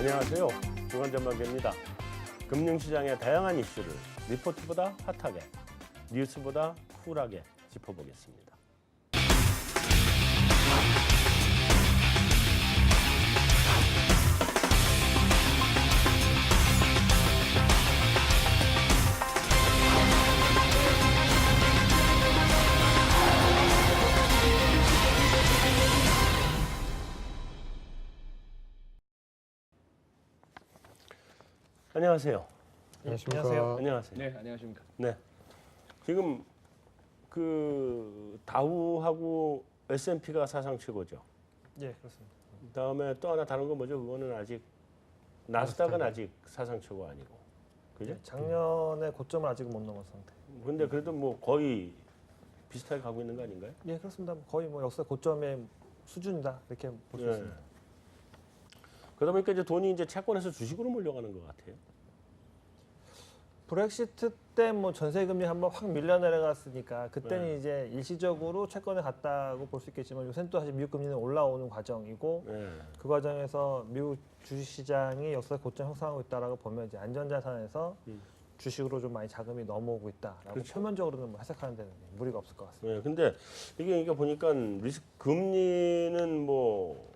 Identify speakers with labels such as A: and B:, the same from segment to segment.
A: 안녕하세요. 주간전망대입니다. 금융시장의 다양한 이슈를 리포트보다 핫하게, 뉴스보다 쿨하게 짚어보겠습니다. 안녕하세요.
B: 안녕하세요.
A: 안녕하세요.
B: 네, 안녕하십니까.
A: 네. 지금 다우하고 S&P가 사상 최고죠.
B: 예, 그렇습니다.
A: 그다음에 또 하나 다른 건 뭐죠? 그거는 아직 나스닥은 아직 사상 최고 아니고. 그죠?
B: 네, 작년에 고점을 아직 못 넘은 상태.
A: 근데 그래도 뭐 거의 비슷하게 가고 있는 거 아닌가요?
B: 예, 그렇습니다. 거의 뭐 역사 고점의 수준이다 이렇게 볼 수 있습니다.
A: 그러다 보니까 이제 돈이 이제 채권에서 주식으로 몰려가는 것 같아요.
B: 브렉시트 때 뭐 전세 금리 한번 확 밀려 내려갔으니까 그때는
A: 네.
B: 이제 일시적으로 채권에 갔다고 볼 수 있겠지만 요새는 또 사실 미국 금리는 올라오는 과정이고
A: 네.
B: 그 과정에서 미국 주식시장이 역사 고점 형성하고 있다라고 보면 이제 안전자산에서 주식으로 좀 많이 자금이 넘어오고 있다라고
A: 그렇죠.
B: 표면적으로는 뭐 해석하는 데는 무리가 없을 것 같습니다.
A: 네. 근데 이게 그러니까 보니까 금리는 뭐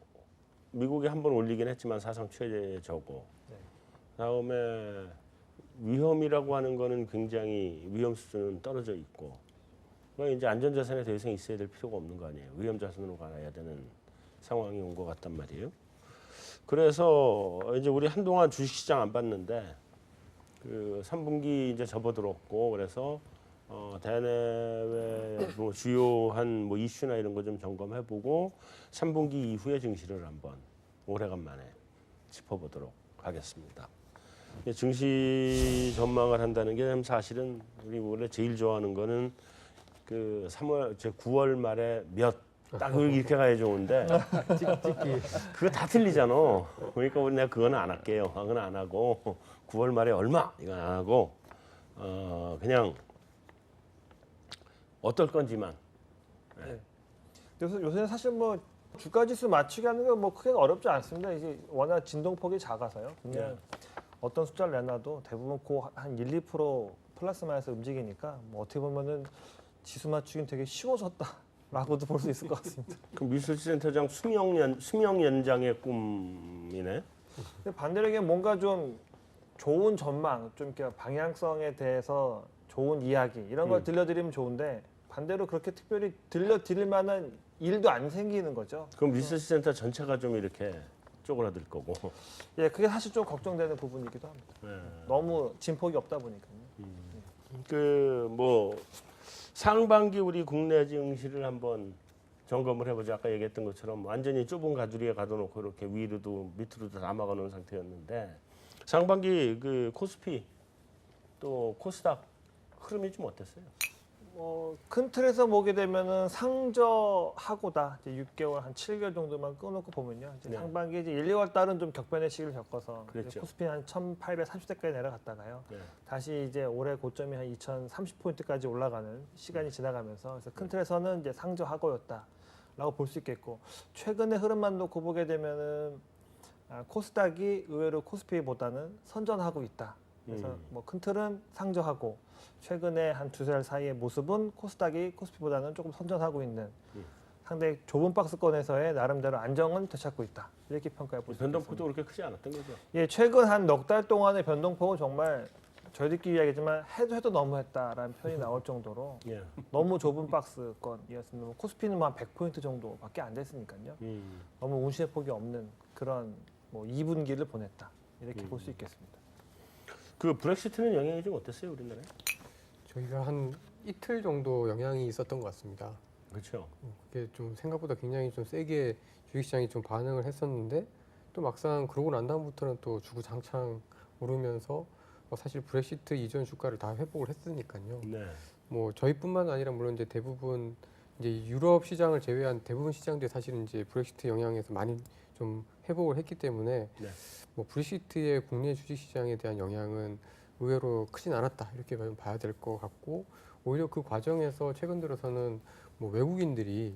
A: 미국이 한번 올리긴 했지만 사상 최저고.
B: 네.
A: 다음에 위험이라고 하는 거는 굉장히 위험 수준은 떨어져 있고, 그러니까 이제 안전자산에 더 이상 있어야 될 필요가 없는 거 아니에요. 위험자산으로 가야 되는 상황이 온 것 같단 말이에요. 그래서 이제 우리 한동안 주식시장 안 봤는데 그 3분기 이제 접어들었고, 그래서 대내외 뭐 주요한 뭐 이슈나 이런 거 좀 점검해보고 3분기 이후의 증시를 한번 오래간만에 짚어보도록 하겠습니다. 증시 전망을 한다는 게 사실은 우리 원래 제일 좋아하는 거는 그 9월 말에 딱 이렇게 가야 좋은데
C: 찍기.
A: 그거 다 틀리잖아. 그러니까 내가 그거는 안 할게요. 그건 안 하고 9월 말에 얼마 이건 안 하고 그냥 어떨 건지만.
B: 네. 요새는 사실 뭐 주가 지수 맞추기 하는 건 뭐 크게 어렵지 않습니다. 이제 워낙 진동폭이 작아서요. 그냥 어떤 숫자를 내놔도 대부분 한 1, 2% 플러스 마이너스 움직이니까 뭐 어떻게 보면은 지수 맞추기는 되게 쉬워졌다라고도 볼 수 있을 것 같습니다.
A: 그 미술센터장 수명 연장의 꿈이네.
B: 근데 반대로 이게 뭔가 좀 좋은 전망, 좀 이렇게 방향성에 대해서 좋은 이야기 이런 걸 들려드리면 좋은데 반대로 그렇게 특별히 들려드릴 만한 일도 안 생기는 거죠.
A: 그럼 리서치센터 전체가 좀 이렇게 쪼그라들 거고.
B: 예, 그게 사실 좀 걱정되는 부분이기도 합니다. 너무 진폭이 없다 보니까요.
A: 그 뭐 상반기 우리 국내 증시를 한번 점검을 해보자. 아까 얘기했던 것처럼 완전히 좁은 가두리에 가둬놓고 이렇게 위로도 밑으로도 다 막아놓은 상태였는데 상반기 그 코스피 또 코스닥 흐름이 좀 어땠어요?
B: 큰 틀에서 보게 되면은 상저하고다 이제 6개월 한 7개월 정도만 끊어놓고 보면요. 이제
A: 네.
B: 상반기 이제 1, 2월 달은 좀 격변의 시기를 겪어서
A: 그랬죠.
B: 코스피 한 1,830대까지 내려갔다가요.
A: 네.
B: 다시 이제 올해 고점이 한 2,030포인트까지 올라가는 시간이 지나가면서 그래서 큰 틀에서는 이제 상저하고였다라고 볼 수 있겠고 최근의 흐름만 놓고 보게 되면은 코스닥이 의외로 코스피보다는 선전하고 있다. 그래서 뭐 큰 틀은 상저하고 최근에 한 두세 달 사이의 모습은 코스닥이 코스피보다는 조금 선전하고 있는 상당히 좁은 박스권에서의 나름대로 안정은 되찾고 있다. 이렇게 평가해 볼 수 있습니다.
A: 변동폭도 그렇게 크지 않았던 거죠?
B: 예, 최근 한 넉 달 동안의 변동폭은 정말 저희들끼리 이야기지만 해도 너무했다라는 표현이 나올 정도로
A: 예.
B: 너무 좁은 박스권이었습니다. 코스피는 뭐 한 100포인트 정도밖에 안 됐으니까요. 너무 운시의 폭이 없는 그런 뭐 2분기를 보냈다. 이렇게 볼 수 있겠습니다.
A: 그 브렉시트는 영향이 좀 어땠어요, 우리나라에?
C: 저희가 한 이틀 정도 영향이 있었던 것 같습니다.
A: 그렇죠.
C: 그게 좀 생각보다 굉장히 좀 세게 주식시장이 좀 반응을 했었는데 또 막상 그러고 난 다음부터는 또 주구장창 오르면서 사실 브렉시트 이전 주가를 다 회복을 했으니까요.
A: 네.
C: 뭐 저희뿐만 아니라 물론 이제 대부분 이제 유럽 시장을 제외한 대부분 시장들이 사실은 이제 브렉시트 영향에서 많이 좀 회복을 했기 때문에
A: 네.
C: 뭐 브렉시트의 국내 주식시장에 대한 영향은 의외로 크진 않았다 이렇게 봐야 될 것 같고 오히려 그 과정에서 최근 들어서는 뭐 외국인들이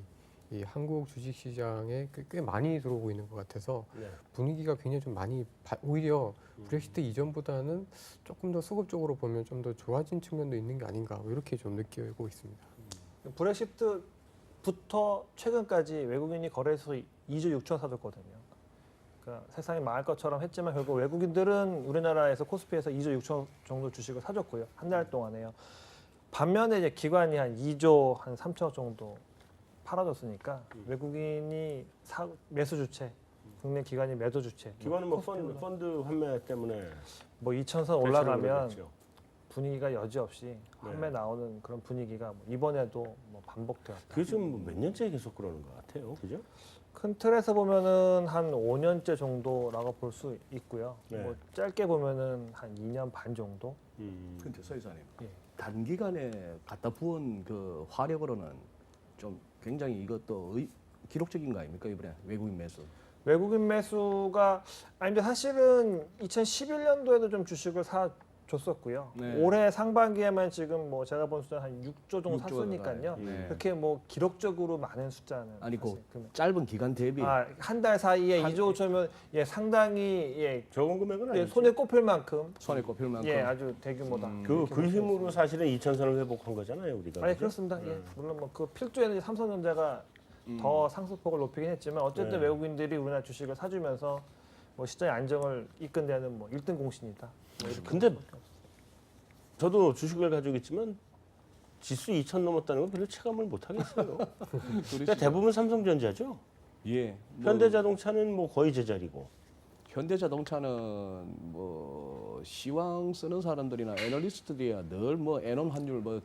C: 이 한국 주식시장에 꽤 많이 들어오고 있는 것 같아서
A: 네.
C: 분위기가 굉장히 좀 많이 오히려 브렉시트 이전보다는 조금 더 수급적으로 보면 좀 더 좋아진 측면도 있는 게 아닌가 뭐 이렇게 좀 느끼고 있습니다.
B: 브렉시트부터 최근까지 외국인이 거래소 2조 6천 사줬거든요. 그러니까 세상이 망할 것처럼 했지만 결국 외국인들은 우리나라에서 코스피에서 2조 6천 정도 주식을 사줬고요. 한 달 동안에요. 반면에 이제 기관이 한 2조 한 3천억 정도 팔아줬으니까 외국인이 매수 주체, 국내 기관이 매도 주체.
A: 기관은 뭐
B: 코스피보다
A: 펀드 환매 때문에
B: 뭐 2천선
A: 대체로
B: 올라가면
A: 그러겠죠.
B: 분위기가 여지없이 환매 나오는 그런 분위기가 뭐 이번에도 뭐 반복되었다.
A: 그게 지금 몇 년째 계속 그러는 것 같아요. 그죠?
B: 큰 틀에서 보면은 한 5년째 정도라고 볼 수 있고요.
A: 네.
B: 뭐 짧게 보면은 한 2년 반 정도.
D: 근데 서 이사님
B: 예.
D: 단기간에 갖다 부은 그 화력으로는 좀 굉장히 이것도 기록적인 거 아닙니까 이번에 외국인 매수?
B: 외국인 매수가 아니 근데 사실은 2011년도에도 좀 주식을 사 줬었고요.
D: 네.
B: 올해 상반기에만 지금 뭐 제가 본 숫자 한 6조 정도
D: 6조
B: 샀으니까요.
D: 네.
B: 그렇게 뭐 기록적으로 많은 숫자는
D: 아니,
B: 사실
D: 그
B: 금액.
D: 짧은 기간 대비
B: 한 달 사이에 2조 5천면 예 상당히
A: 적은 금액은
B: 예,
A: 아니죠.
B: 손에 꼽힐 만큼
D: 손에 꼽힐 만큼
B: 예 아주 대규모다.
A: 그 힘으로 사실은 2천선을 회복한 거잖아요, 우리가.
B: 아니
A: 그죠?
B: 그렇습니다. 예. 물론 뭐 그 필주에는 이제 삼성전자가 더 상승폭을 높이긴 했지만 어쨌든
A: 네.
B: 외국인들이 우리나라 주식을 사주면서 뭐 시장의 안정을 이끈 데는 뭐 1등 공신이다. 뭐 이렇게
A: 근데
B: 볼 수밖에 없어요.
A: 저도 주식을 가지고 있지만 지수 2천 넘었다는 건 별로 체감을 못 하겠어요. 그러니까 대부분 삼성전자죠.
D: 예. 뭐
A: 현대자동차는 뭐 거의 제자리고.
D: 현대자동차는 뭐 시황 쓰는 사람들이나 애널리스트들이야 늘 뭐 애널 환율 뭐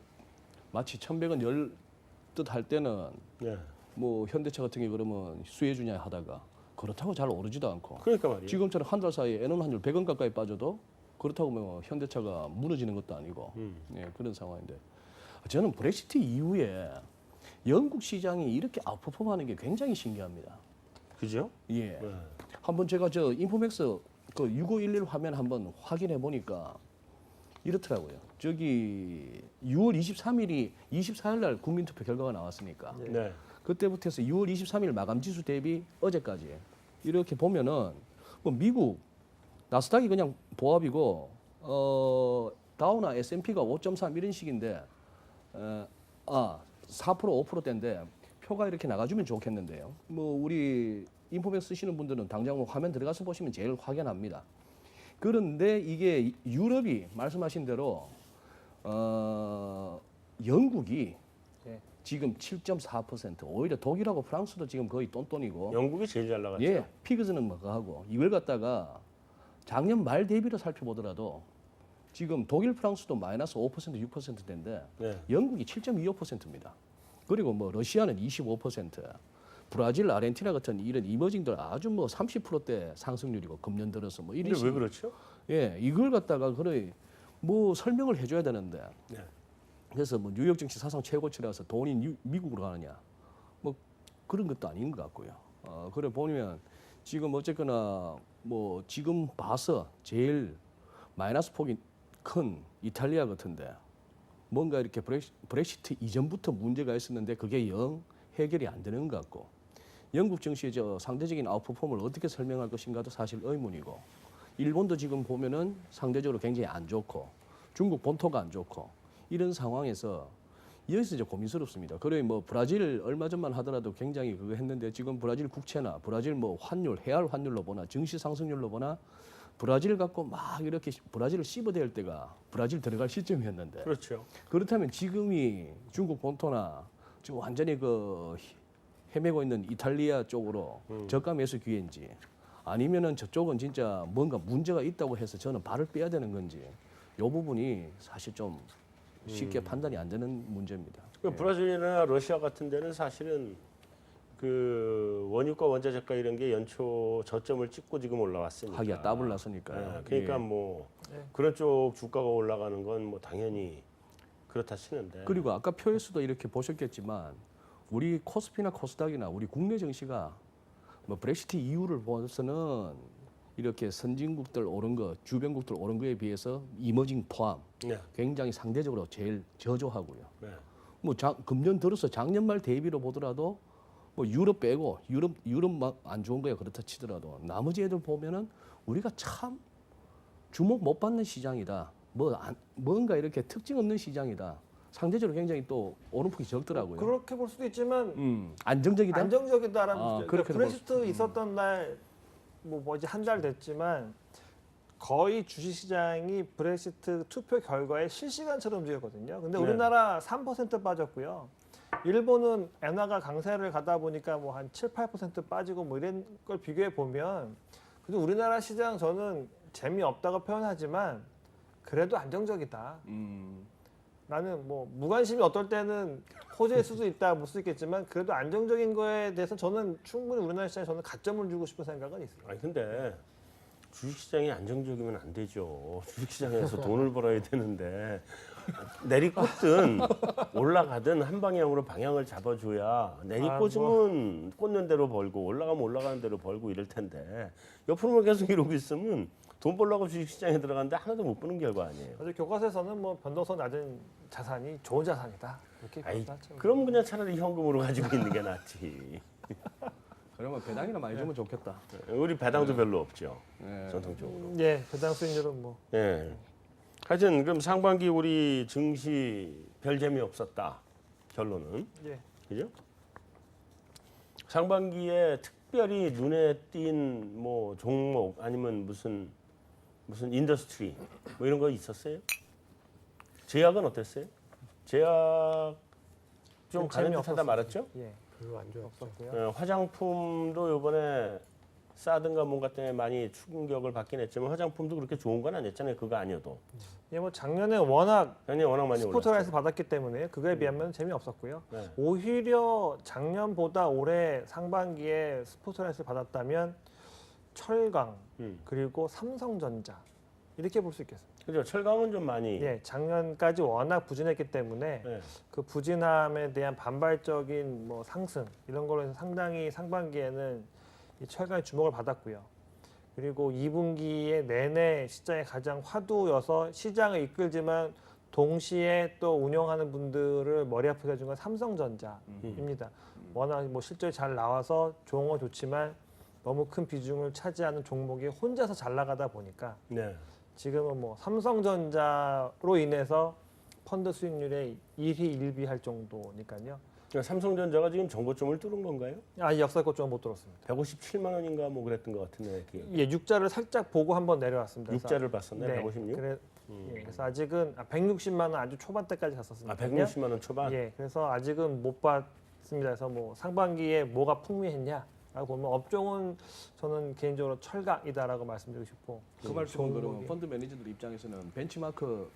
D: 마치 1,100원 열 듯 할 때는
A: 네.
D: 뭐 현대차 같은 게 그러면 수혜주냐 하다가 그렇다고 잘 오르지도 않고
A: 그러니까 말이에요.
D: 지금처럼 한 달 사이에 애널 환율 100원 가까이 빠져도 그렇다고 뭐 현대차가 무너지는 것도 아니고 예, 그런 상황인데 저는 브렉시트 이후에 영국 시장이 이렇게 아웃퍼폼하는 게 굉장히 신기합니다.
A: 그죠?
D: 예.
A: 네.
D: 한번 제가 저 인포맥스 그 6511 화면 한번 확인해 보니까 이렇더라고요. 저기 6월 23일이 24일 날 국민투표 결과가 나왔으니까
A: 네.
D: 그때부터 해서 6월 23일 마감 지수 대비 어제까지 이렇게 보면은 뭐 미국 나스닥이 그냥 보합이고 다우나 S&P가 5.3 이런 식인데 4% 5%대인데 표가 이렇게 나가주면 좋겠는데요. 뭐 우리 인포맥스 쓰시는 분들은 당장 뭐 화면 들어가서 보시면 제일 확연합니다. 그런데 이게 유럽이 말씀하신 대로 영국이
B: 예.
D: 지금 7.4% 오히려 독일하고 프랑스도 지금 거의 똔똔이고
A: 영국이 제일 잘 나갔죠.
D: 예, 피그즈는 뭐가 하고 이걸 갖다가 작년 말 대비로 살펴보더라도 지금 독일, 프랑스도 마이너스 5% 6%대인데
A: 네.
D: 영국이 7.25%입니다. 그리고 뭐 러시아는 25%, 브라질, 아르헨티나 같은 이런 이머징들 아주 뭐 30%대 상승률이고 금년 들어서 뭐 이런
A: 근데 왜 그렇죠?
D: 예, 이걸 갖다가 그래 뭐 설명을 해줘야 되는데
A: 네.
D: 그래서 뭐 뉴욕 증시 사상 최고치라서 돈이 미국으로 가느냐 뭐 그런 것도 아닌 것 같고요. 그래 보면 지금 어쨌거나 뭐 지금 봐서 제일 마이너스 폭이 큰 이탈리아 같은데 뭔가 이렇게 브렉시트 이전부터 문제가 있었는데 그게 영 해결이 안 되는 것 같고 영국 증시의 저 상대적인 아웃퍼폼을 어떻게 설명할 것인가도 사실 의문이고 일본도 지금 보면은 상대적으로 굉장히 안 좋고 중국 본토가 안 좋고 이런 상황에서 여기서 이제 고민스럽습니다. 그래 뭐 브라질 얼마 전만 하더라도 굉장히 그거 했는데 지금 브라질 국채나 브라질 뭐 환율 해외 환율로 보나 증시 상승률로 보나 브라질 갖고 막 이렇게 브라질을 씹어댈 때가 브라질 들어갈 시점이었는데
A: 그렇죠.
D: 그렇다면 지금이 중국 본토나 지금 완전히 그 헤매고 있는 이탈리아 쪽으로 저가 매수 기회인지 아니면은 저쪽은 진짜 뭔가 문제가 있다고 해서 저는 발을 빼야 되는 건지 이 부분이 사실 좀 쉽게 판단이 안 되는 문제입니다.
A: 그 브라질이나 러시아 같은 데는 사실은 그 원유가 원자재가 이런 게 연초 저점을 찍고 지금 올라왔으니까.
D: 하기가 따블 났으니까요.
A: 네, 그러니까
D: 예.
A: 뭐
B: 네.
A: 그런 쪽 주가가 올라가는 건 뭐 당연히 그렇다 치는데.
D: 그리고 아까 표에서도 이렇게 보셨겠지만 우리 코스피나 코스닥이나 우리 국내 증시가 뭐 브렉시트 이후를 봐서는 이렇게 선진국들 오른 거, 주변국들 오른 거에 비해서 이머징 포함
A: 네.
D: 굉장히 상대적으로 제일 저조하고요.
A: 네.
D: 뭐 금년 들어서 작년 말 대비로 보더라도 뭐 유럽 빼고 유럽 막 안 좋은 거야 그렇다 치더라도 나머지 애들 보면은 우리가 참 주목 못 받는 시장이다. 뭔가 이렇게 특징 없는 시장이다. 상대적으로 굉장히 또 오름폭이 적더라고요.
B: 그렇게 볼 수도 있지만
D: 안정적이다.
B: 안정적이다라는
D: 아,
B: 그러니까
D: 그렇게
B: 브렉시트 있었던 날 뭐 이제 한 달 됐지만 거의 주식시장이 브렉시트 투표 결과에 실시간처럼 움직였거든요. 근데
A: 네.
B: 우리나라 3% 빠졌고요. 일본은 엔화가 강세를 가다 보니까 뭐 한 7, 8% 빠지고 뭐 이런 걸 비교해 보면 그래도 우리나라 시장 저는 재미없다고 표현하지만 그래도 안정적이다. 나는 뭐 무관심이 어떨 때는 호재일 수도 있다 볼 수 있겠지만 그래도 안정적인 거에 대해서 저는 충분히 우리나라 시장에 저는 가점을 주고 싶은 생각은 있어요.
A: 아니 근데 주식시장이 안정적이면 안 되죠. 주식시장에서 돈을 벌어야 되는데 내리꽂든 올라가든 한 방향으로 방향을 잡아줘야 내리꽂으면 꽂는 대로 벌고 올라가면 올라가는 대로 벌고 이럴 텐데 옆으로만 계속 이러고 있으면 돈 벌려고 주식시장에 들어갔는데 하나도 못 버는 결과 아니에요.
B: 어제 교과서에서는 뭐 변동성 낮은 자산이 좋은 자산이다 이렇게
A: 아이,
B: 표현하죠.
A: 그럼 그냥 차라리 현금으로 가지고 있는 게 낫지.
D: 그러면 배당이나 많이 주면 좋겠다.
A: 우리 배당도 별로 없죠.
D: 네.
A: 전통적으로.
B: 예, 배당 수익률은 뭐
A: 예. 하여튼 그럼 상반기 우리 증시 별 재미 없었다. 결론은.
B: 예.
A: 그죠? 상반기에 특별히 눈에 띈 뭐 종목 아니면 무슨 인더스트리 뭐 이런 거 있었어요? 제약은 어땠어요? 제약 좀 가는 듯하다 말았죠?
B: 예,
C: 별로 안 좋았죠.
B: 없었고요.
A: 화장품도 이번에 사든가 뭔가 때문에 많이 충격을 받긴 했지만 화장품도 그렇게 좋은 건 아니었잖아요. 그거 아니어도.
B: 예, 뭐 작년에 워낙
A: 아니 워낙 많이 올랐죠.
B: 스포트라이트 받았기 때문에 그거에 비하면 재미없었고요.
A: 네.
B: 오히려 작년보다 올해 상반기에 스포트라이트를 받았다면 철강 그리고 삼성전자 이렇게 볼 수 있겠습니다.
A: 그죠. 철강은 좀 많이.
B: 예, 작년까지 워낙 부진했기 때문에
A: 네.
B: 그 부진함에 대한 반발적인 뭐 상승 이런 걸로 해서 상당히 상반기에는 이 철강이 주목을 받았고요. 그리고 2분기에 내내 시장에 가장 화두여서 시장을 이끌지만 동시에 또 운영하는 분들을 머리 아프게 해준 건 삼성전자입니다. 워낙 뭐 실적이 잘 나와서 좋은 건 좋지만 너무 큰 비중을 차지하는 종목이 혼자서 잘 나가다 보니까
A: 네.
B: 지금은 뭐 삼성전자로 인해서 펀드 수익률에 1위 1비할 정도니까요.
A: 그러니까 삼성전자가 지금 정고점을 뚫은 건가요?
B: 이 역사껏 좀 못 들었습니다.
A: 157만 원인가 뭐 그랬던 것 같은데 기억이.
B: 예, 육자를 살짝 보고 한번 내려왔습니다. 그래서
A: 육자를 봤었네.
B: 네,
A: 156.
B: 예, 그래서 아직은 160만 원 아주 초반대까지 갔었습니다.
A: 160만 원 초반.
B: 예, 그래서 아직은 못 봤습니다. 그래서 뭐 상반기에 뭐가 풍미했냐라고 보면 업종은 저는 개인적으로 철강이다라고 말씀드리고 싶고
D: 그 말씀은 그러면
B: 종목이.
D: 펀드 매니저들 입장에서는 벤치마크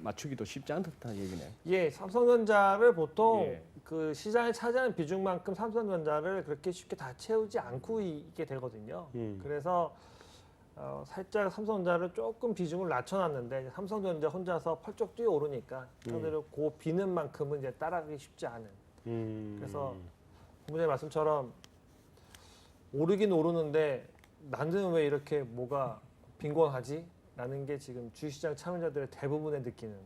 D: 맞추기도 쉽지 않다는 얘기네.
B: 예, 삼성전자를 보통
D: 예.
B: 그 시장에 차지하는 비중만큼 삼성전자를 그렇게 쉽게 다 채우지 않고 있게 되거든요. 그래서 살짝 삼성전자를 조금 비중을 낮춰놨는데 이제 삼성전자 혼자서 펄쩍 뛰어오르니까 상대로 그 비는 만큼은 이제 따라가기 쉽지 않은. 그래서 부모님 말씀처럼 오르긴 오르는데 나는 왜 이렇게 뭐가 빈곤하지? 라는 게 지금 주식시장 참여자들의 대부분의 느끼는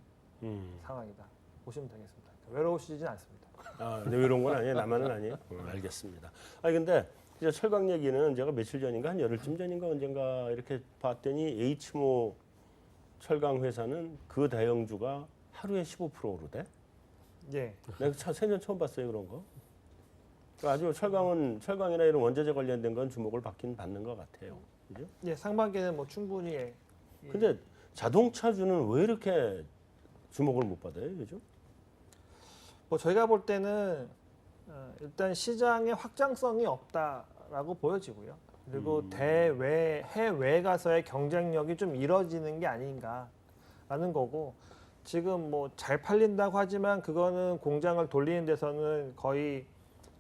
B: 상황이다. 보시면 되겠습니다. 외로우시진 않습니다.
A: 아, 근데 이런 건 아니에요. 나만은 아니에요. 알겠습니다. 아니 근데 이제 철강 얘기는 제가 며칠 전인가 한 열흘쯤 전인가 언젠가 이렇게 봤더니 H모 철강 회사는 그 대형주가 하루에 15% 오르대.
B: 예.
A: 내가 생전 처음 봤어요 그런 거. 그러니까 아주 철강이나 이런 원자재 관련된 건 주목을 받긴 받는 것 같아요. 그죠?
B: 예, 상반기에는 뭐 충분히 예.
A: 근데 자동차주는 왜 이렇게 주목을 못 받아요, 그죠?
B: 뭐 저희가 볼 때는 일단 시장의 확장성이 없다라고 보여지고요. 그리고 해외 가서의 경쟁력이 좀 이뤄지는 게 아닌가라는 거고 지금 뭐 잘 팔린다고 하지만 그거는 공장을 돌리는 데서는 거의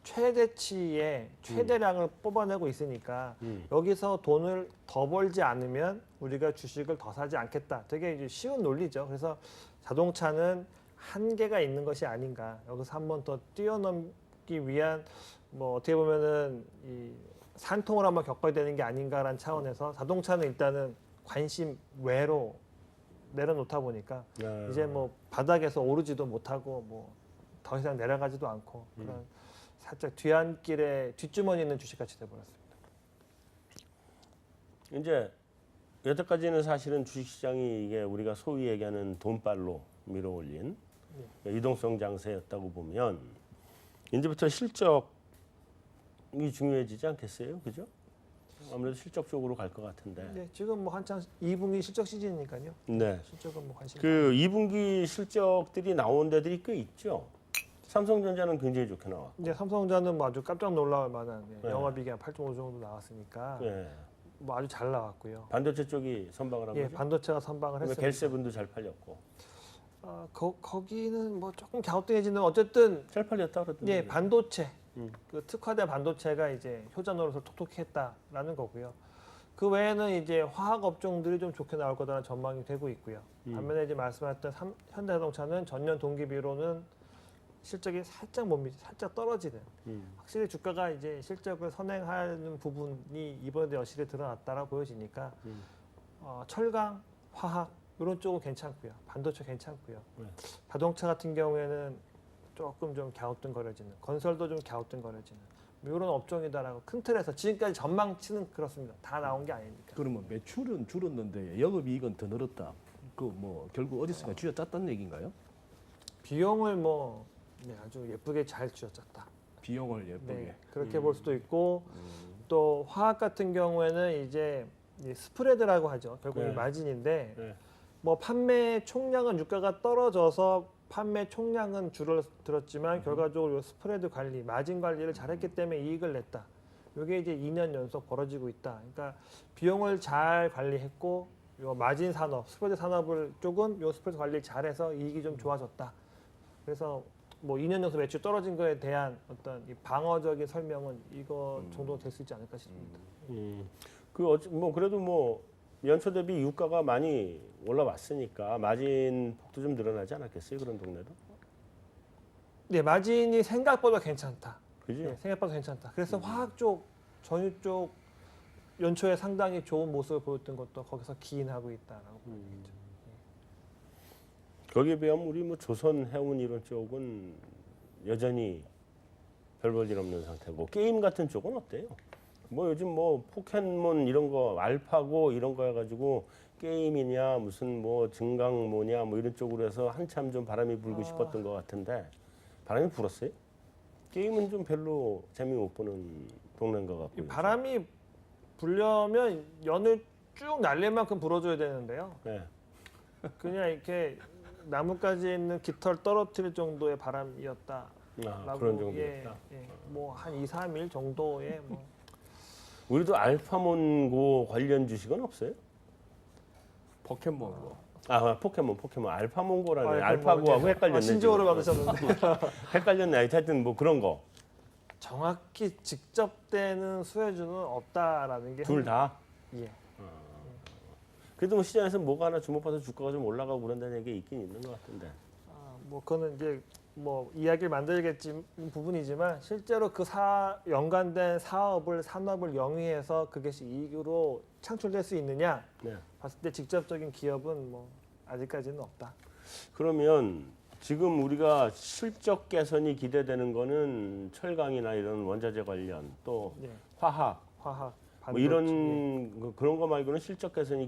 B: 최대치의 최대량을 뽑아내고 있으니까 여기서 돈을 더 벌지 않으면 우리가 주식을 더 사지 않겠다. 되게 이제 쉬운 논리죠. 그래서 자동차는 한계가 있는 것이 아닌가. 여기서 한 번 더 뛰어넘기 위한 뭐 어떻게 보면은 이 산통을 한번 겪어야 되는 게 아닌가라는 차원에서 자동차는 일단은 관심 외로 내려놓다 보니까 이제 뭐 바닥에서 오르지도 못하고 뭐 더 이상 내려가지도 않고 그런 살짝 뒤안길에 뒷주머니 있는 주식같이 돼버렸습니다.
A: 이제 여태까지는 사실은 주식시장이 이게 우리가 소위 얘기하는 돈발로 밀어올린 이동성 장세였다고 보면 이제부터 실적이 중요해지지 않겠어요, 그죠? 아무래도 실적 쪽으로 갈 것 같은데.
B: 네, 지금 뭐 한창 2분기 실적 시즌이니까요.
A: 네.
B: 실적은 뭐 관심.
A: 그 2분기 실적들이 나온 데들이 꽤 있죠. 삼성전자는 굉장히 좋게 나와.
B: 이제 삼성전자는 뭐 아주 깜짝 놀랄 만한
A: 네.
B: 영업이익이 한 8.5 정도 나왔으니까
A: 네.
B: 뭐 아주 잘 나왔고요.
A: 반도체 쪽이 선방을 한
B: 예,
A: 거죠.
B: 반도체가 선방을 했습니다.
A: 갤세븐도 잘 팔렸고.
B: 거기는 뭐 조금 갸우뚱해지는 어쨌든
A: 잘 팔렸다 그러던데.
B: 예, 반도체
A: 음.
B: 그 특화된 반도체가 이제 효자 노릇을 톡톡히 했다라는 거고요. 그 외에는 이제 화학 업종들이 좀 좋게 나올 거다라는 전망이 되고 있고요. 반면에 이제 말씀하셨던 현대자동차는 전년 동기비로는 실적이 살짝 살짝 떨어지는. 확실히 주가가 이제 실적을 선행하는 부분이 이번에 여실히 드러났다라고 보여지니까 철강, 화학 이런 쪽은 괜찮고요. 반도체 괜찮고요.
A: 네.
B: 자동차 같은 경우에는 조금 좀 갸우뚱거려지는, 건설도 좀 갸우뚱거려지는 이런 업종이다라고 큰 틀에서 지금까지 전망치는 그렇습니다. 다 나온 게 아니니까.
D: 그러면 매출은 줄었는데 영업이익은 더 늘었다. 그 뭐 결국 어디선가 쥐어짰다는 얘기인가요?
B: 비용을 뭐 네, 아주 예쁘게 잘 쥐어짰다.
D: 비용을 예쁘게.
B: 네, 그렇게 볼 수도 있고 또 화학 같은 경우에는 이제 이 스프레드라고 하죠. 결국
A: 네.
B: 이 마진인데
A: 네.
B: 뭐 판매 총량은 유가가 떨어져서 판매 총량은 줄어들었지만 결과적으로 요 스프레드 관리, 마진 관리를 잘했기 때문에 이익을 냈다. 이게 이제 2년 연속 벌어지고 있다. 그러니까 비용을 잘 관리했고 요 마진 산업, 스프레드 산업을 쪽은 요 스프레드 관리를 잘해서 이익이 좀 좋아졌다. 그래서 뭐 2년 연속 매출 떨어진 거에 대한 어떤 이 방어적인 설명은 이거 정도 될 수 있지 않을까 싶습니다.
A: 뭐 그래도 뭐 연초 대비 유가가 많이 올라왔으니까 마진 폭도 좀 늘어나지 않았겠어요, 그런 동네도?
B: 네, 마진이 생각보다 괜찮다.
A: 그죠?
B: 네, 생각보다 괜찮다. 그래서 화학 쪽, 전유 쪽 연초에 상당히 좋은 모습을 보였던 것도 거기서 기인하고 있다라고 보여야겠죠.
A: 거기에 비하면 우리 뭐 조선 해운 이런 쪽은 여전히 별 볼 일 없는 상태고 게임 같은 쪽은 어때요? 뭐 요즘 뭐 포켓몬 이런 거 알파고 이런 거 해가지고 게임이냐 무슨 뭐 증강모냐 뭐 이런 쪽으로 해서 한참 좀 바람이 불고 싶었던 것 같은데 바람이 불었어요? 게임은 좀 별로 재미 못 보는 동네인 것
B: 이
A: 같고요.
B: 바람이 불려면 연을 쭉 날릴 만큼 불어줘야 되는데요.
A: 네.
B: 그냥 이렇게 나뭇가지에 있는 깃털 떨어뜨릴 정도의 바람이었다.
A: 그런 정도였다.
B: 뭐 한 2, 3일 정도의 뭐
A: 우리도 알파몬고 관련 주식은 없어요?
D: 포켓몬고.
A: 포켓몬 알파몬고라네.
B: 뭐
A: 알파고하고
B: 이제
A: 헷갈렸네.
B: 신조어를
A: 지금.
B: 받으셨는데
A: 헷갈렸네. 하여튼 뭐 그런 거.
B: 정확히 직접되는 수혜주는 없다라는 게
A: 둘 다.
B: 예.
A: 그래도 뭐 시장에서 뭐가 하나 주목받아서 주가가 좀 올라가고 그런다는 얘기 있긴 있는 것 같은데.
B: 뭐 그거는 이제 뭐 이야기를 만들겠지 부분이지만 실제로 그 연관된 산업을 영위해서 그것이 이익으로 창출될 수 있느냐
A: 네.
B: 봤을 때 직접적인 기업은 뭐 아직까지는 없다.
A: 그러면 지금 우리가 실적 개선이 기대되는 거는 철강이나 이런 원자재 관련 또
B: 예.
A: 화학
B: 화학,
A: 뭐
B: 반도체, 예.
A: 이런 그런 거 말고는 실적 개선이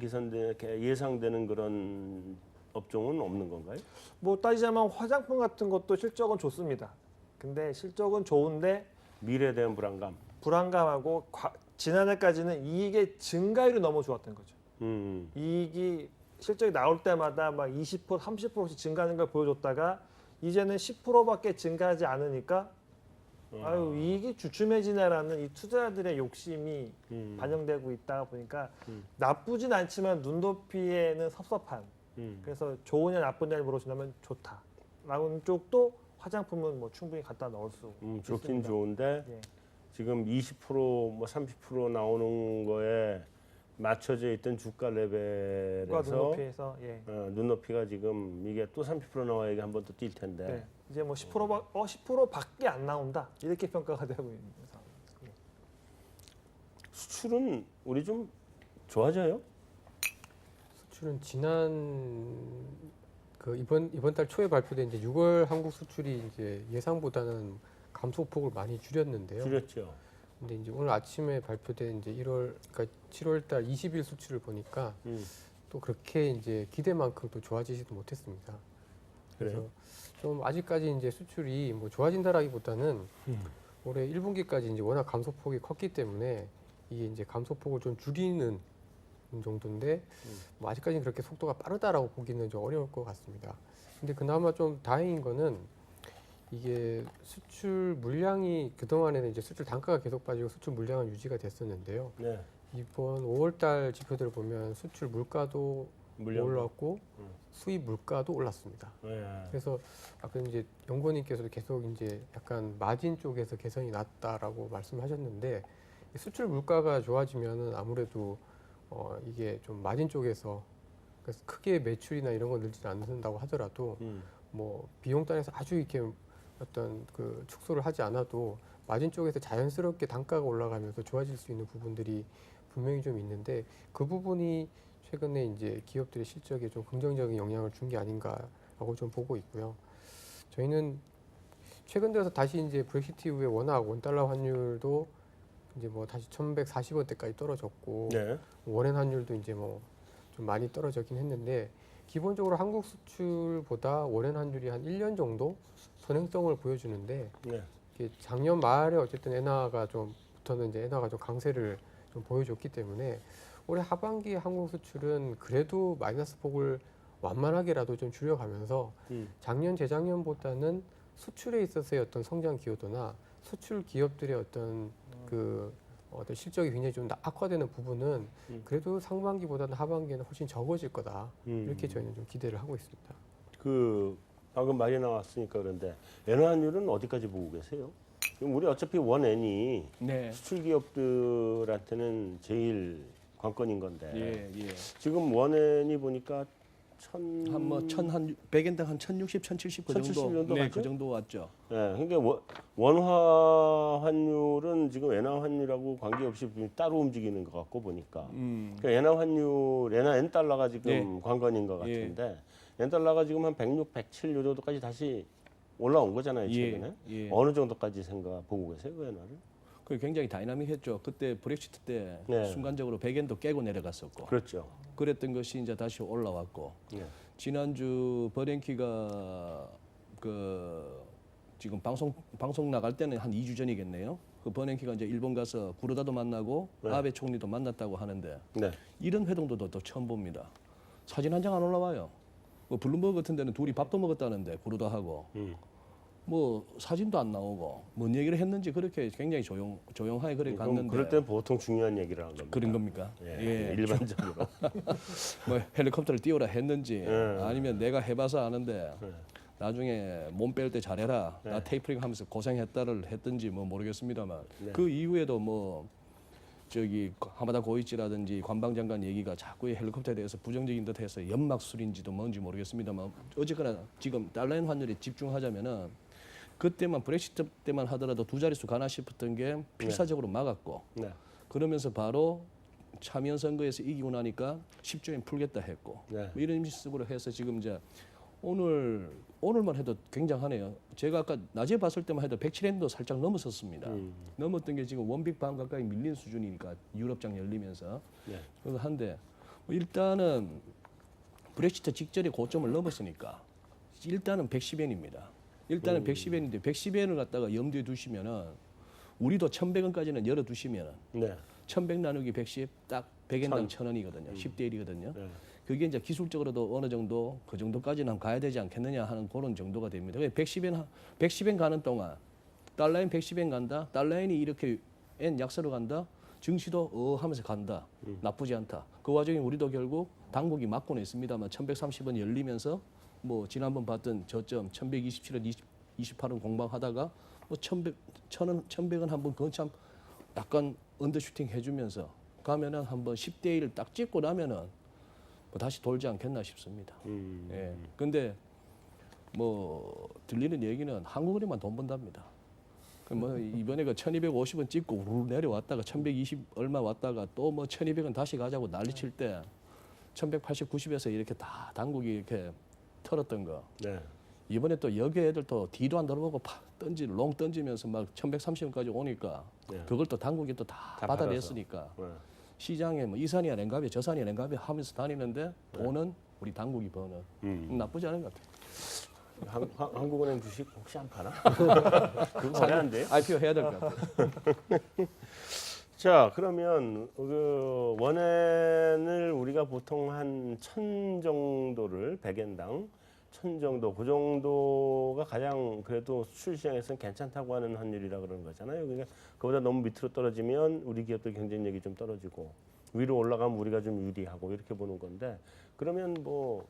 A: 예상되는 그런 업종은 없는 건가요?
B: 뭐 따지자면 화장품 같은 것도 실적은 좋습니다. 근데 실적은 좋은데
A: 미래에 대한 불안감.
B: 불안감하고 지난해까지는 이익의 증가율이 너무 좋았던 거죠.
A: 음.
B: 이익이 실적이 나올 때마다 막 20%, 30%씩 증가하는 걸 보여줬다가 이제는 10%밖에 증가하지 않으니까 아유 이익이 주춤해지네라는 이 투자자들의 욕심이 반영되고 있다 보니까 나쁘진 않지만 눈높이에는 섭섭한. 그래서 좋으냐 나쁘냐를 물어준다면 좋다라는 쪽도 화장품은 뭐 충분히 갖다 넣을 수
A: 좋긴
B: 있습니다.
A: 좋은데
B: 예.
A: 지금 20%뭐 30% 나오는 거에 맞춰져 있던 주가
B: 과
A: 레벨에서
B: 눈높이에서 예.
A: 눈높이가 지금 이게 또 30% 나와야 이게 한 번 더 뛸 텐데.
B: 네. 이제 뭐 10%밖에 안 나온다 이렇게 평가가 되고 있는 상황. 예.
A: 수출은 우리 좀 좋아져요?
C: 수출은 이번 달 초에 발표된 이제 6월 한국 수출이 이제 예상보다는 감소폭을 많이 줄였는데요.
A: 줄였죠.
C: 근데 이제 오늘 아침에 발표된 이제 7월달 20일 수치를 보니까 또 그렇게 이제 기대만큼 또 좋아지지도 못했습니다. 그래서
A: 그래요?
C: 좀 아직까지 이제 수출이 뭐 좋아진다라기보다는 올해 1분기까지 이제 워낙 감소폭이 컸기 때문에 이게 이제 감소폭을 좀 줄이는 정도인데 뭐 아직까지는 그렇게 속도가 빠르다라고 보기는 좀 어려울 것 같습니다. 근데 그나마 좀 다행인 거는 이게 수출 물량이 그동안에는 이제 수출 단가가 계속 빠지고 수출 물량은 유지가 됐었는데요.
A: 네.
C: 이번 5월달 지표들을 보면 수출 물가도
A: 물량.
C: 올랐고 수입 물가도 올랐습니다.
A: 네.
C: 그래서 아까 이제 연구원님께서도 계속 이제 약간 마진 쪽에서 개선이 났다라고 말씀하셨는데 수출 물가가 좋아지면은 아무래도 이게 좀 마진 쪽에서 그래서 크게 매출이나 이런 거 늘지 않는다고 하더라도 뭐 비용 단에서 아주 이렇게 어떤 그 축소를 하지 않아도 마진 쪽에서 자연스럽게 단가가 올라가면서 좋아질 수 있는 부분들이 분명히 좀 있는데 그 부분이 최근에 이제 기업들의 실적에 좀 긍정적인 영향을 준 게 아닌가라고 좀 보고 있고요. 저희는 최근 들어서 다시 이제 브렉시트 이후에 워낙 원달러 환율도 이제 뭐 다시 1,140원대까지 떨어졌고
A: 네.
C: 원엔 환율도 이제 뭐 좀 많이 떨어졌긴 했는데 기본적으로 한국 수출보다 원엔 환율이 한 1년 정도 선행성을 보여주는데
A: 네.
C: 이게 작년 말에 어쨌든 엔화가 좀 부터는 이제 엔화가 좀 강세를 좀 보여줬기 때문에 올해 하반기 한국 수출은 그래도 마이너스 폭을 완만하게라도 좀 줄여가면서 작년 재작년보다는 수출에 있어서의 어떤 성장 기여도나 수출 기업들의 어떤 어떤 실적이 굉장히 좀 악화되는 부분은 그래도 상반기보다는 하반기에는 훨씬 적어질 거다 이렇게 저희는 좀 기대를 하고 있습니다.
A: 그 방금 말이 나왔으니까 그런데 엔화율은 어디까지 보고 계세요? 지금 우리 어차피 원엔이
D: 네.
A: 수출 기업들한테는 제일 관건인 건데
D: 예, 예.
A: 지금 원엔이 보니까
D: 한뭐 100엔당 한 1,060, 1,070 그
A: 1,070
D: 정도.
A: 정도
D: 네,
A: 가죠?
D: 그 정도 왔죠.
A: 예, 그러니까 원화 환율은 지금 엔화 환율하고 관계없이 따로 움직이는 것 같고 보니까 그러니까 엔화 환율, 엔 달러가 지금
D: 네.
A: 관건인 것 같은데 엔 달러가 지금 한 106, 107 요 정도까지 다시 올라온 거잖아요 최근에.
D: 예.
A: 어느 정도까지 보고 계세요 그 엔화를?
D: 그 굉장히 다이나믹했죠. 그때 브렉시트 때
A: 네.
D: 순간적으로 100엔도 깨고 내려갔었고
A: 그렇죠.
D: 그랬던 것이 이제 다시 올라왔고
A: 네.
D: 지난주 버냉키가 지금 방송 나갈 때는 한 2주 전이겠네요. 그 버냉키가 이제 일본 가서 구로다도 만나고
A: 네.
D: 아베 총리도 만났다고 하는데
A: 네.
D: 이런 회동도 또 처음 봅니다. 사진 한 장 안 올라와요. 뭐 블룸버그 같은 데는 둘이 밥도 먹었다는데 구로다하고 뭐 사진도 안 나오고 뭔 얘기를 했는지 그렇게 굉장히 조용하게 그렇게 갔는데
A: 그럴 땐 보통 중요한 얘기를 하는 겁니다.
D: 그런 겁니까?
A: 예, 일반적으로.
D: 뭐 헬리콥터를 띄우라 했는지
A: 예.
D: 아니면 내가 해봐서 아는데 나중에 몸 뺄 때 잘해라 나 테이프링 하면서 고생했다를 했든지 뭐 모르겠습니다만
A: 네.
D: 그 이후에도 뭐 저기 하마다 고이치라든지 관방장관 얘기가 자꾸 헬리콥터에 대해서 부정적인 듯해서 연막술인지도 뭔지 모르겠습니다만 어쨌거나 지금 달러엔 환율에 집중하자면은 그때만 브렉시트 때만 하더라도 두 자릿수 가나 싶었던 게 필사적으로 막았고
A: 네.
D: 그러면서 바로 참여 선거에서 이기고 나니까 10조엔 풀겠다 했고
A: 네.
D: 뭐 이런 식으로 해서 지금 이제 오늘만 해도 굉장하네요. 제가 아까 낮에 봤을 때만 해도 107엔도 살짝 넘었었습니다. 넘었던 게 지금 원빅 반 가까이 밀린 수준이니까 유럽장 열리면서
A: 네.
D: 그래서 한데 뭐 일단은 브렉시트 직전에 고점을 넘었으니까 일단은 110엔입니다. 일단은 110엔인데 110엔을 갖다가 염두에 두시면은 우리도 1,100원까지는 열어 두시면은
A: 네.
D: 1,100 나누기 110 딱 100엔당 1,000원이거든요. 10대 1이거든요.
A: 네.
D: 그게 이제 기술적으로도 어느 정도 그 정도까지는 가야 되지 않겠느냐 하는 그런 정도가 됩니다. 110엔 가는 동안 달러엔 110엔 간다. 달러엔이 이렇게 엔 약세로 간다. 증시도 하면서 간다. 나쁘지 않다. 그 와중에 우리도 결국 당국이 막고는 있습니다만 1,130원 열리면서 뭐 지난번 봤던 저점 1,127원, 28원 공방하다가 뭐 1,100원 한번 그건 참 약간 언더슈팅 해주면서 가면은 한번 10대 1을 딱 찍고 나면은 뭐 다시 돌지 않겠나 싶습니다. 예. 근데 뭐 들리는 얘기는 한국은행만 돈 번답니다. 뭐 이번에 그 1,250원 찍고 우르르 내려왔다가 1,120 얼마 왔다가 또 뭐 1,200원 다시 가자고 난리칠 때 1,180, 90에서 이렇게 다 당국이 이렇게 털었던 거.
A: 네.
D: 이번에 또 여기 애들 또 뒤도 안 돌아보고 롱 던지면서 막 1130원까지 오니까
A: 네.
D: 그걸 또 당국이 또 다
A: 다
D: 받아냈으니까
A: 네.
D: 시장에 뭐 이산이야 랭가비 저산이야 랭가비 하면서 다니는데 돈은 우리 당국이 버는 나쁘지 않은 것 같아요.
A: 한국은행 주식 혹시 안 파나? 그거 거래 안 돼요?
D: IPO 해야 될 것 같아요.
A: 자, 그러면 그 원엔을 우리가 보통 한 1,000 정도를 100엔당 1,000 정도, 그 정도가 가장 그래도 수출 시장에서는 괜찮다고 하는 환율이라 그러는 거잖아요. 그러니까 그보다 너무 밑으로 떨어지면 우리 기업들 경쟁력이 좀 떨어지고 위로 올라가면 우리가 좀 유리하고 이렇게 보는 건데, 그러면 뭐